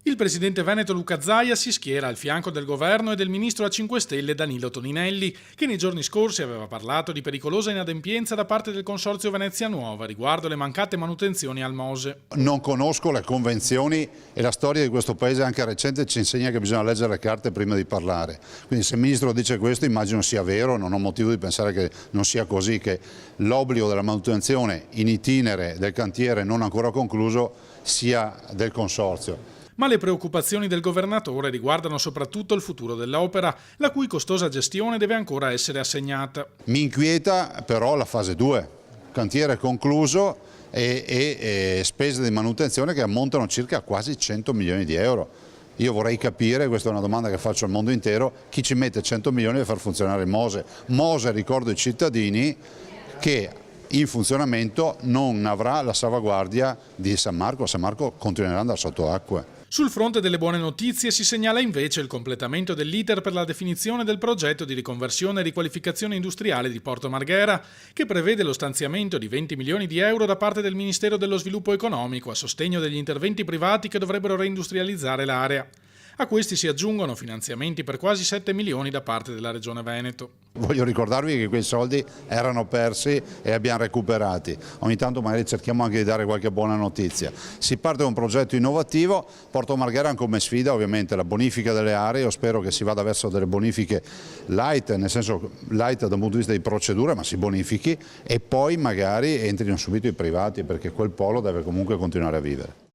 Il presidente veneto Luca Zaia si schiera al fianco del governo e del ministro a 5 Stelle Danilo Toninelli, che nei giorni scorsi aveva parlato di pericolosa inadempienza da parte del Consorzio Venezia Nuova riguardo le mancate manutenzioni al Mose. Non conosco le convenzioni e la storia di questo paese anche recente ci insegna che bisogna leggere le carte prima di parlare. Quindi se il ministro dice questo immagino sia vero, non ho motivo di pensare che non sia così, che l'obbligo della manutenzione in itinere del cantiere non ancora concluso sia del Consorzio. Ma le preoccupazioni del governatore riguardano soprattutto il futuro dell'opera, la cui costosa gestione deve ancora essere assegnata. Mi inquieta però la fase 2, cantiere concluso e spese di manutenzione che ammontano circa quasi 100 milioni di euro. Io vorrei capire, questa è una domanda che faccio al mondo intero, chi ci mette 100 milioni per far funzionare il Mose. Mose, ricordo ai cittadini, che in funzionamento non avrà la salvaguardia di San Marco. San Marco continuerà ad andare sotto acque. Sul fronte delle buone notizie si segnala invece il completamento dell'iter per la definizione del progetto di riconversione e riqualificazione industriale di Porto Marghera, che prevede lo stanziamento di 20 milioni di euro da parte del Ministero dello Sviluppo Economico a sostegno degli interventi privati che dovrebbero reindustrializzare l'area. A questi si aggiungono finanziamenti per quasi 7 milioni da parte della Regione Veneto. Voglio ricordarvi che quei soldi erano persi e abbiamo recuperati. Ogni tanto magari cerchiamo anche di dare qualche buona notizia. Si parte da un progetto innovativo, Porto Marghera come sfida ovviamente la bonifica delle aree, io spero che si vada verso delle bonifiche light, nel senso light dal punto di vista di procedura, ma si bonifichi e poi magari entrino subito i privati perché quel polo deve comunque continuare a vivere.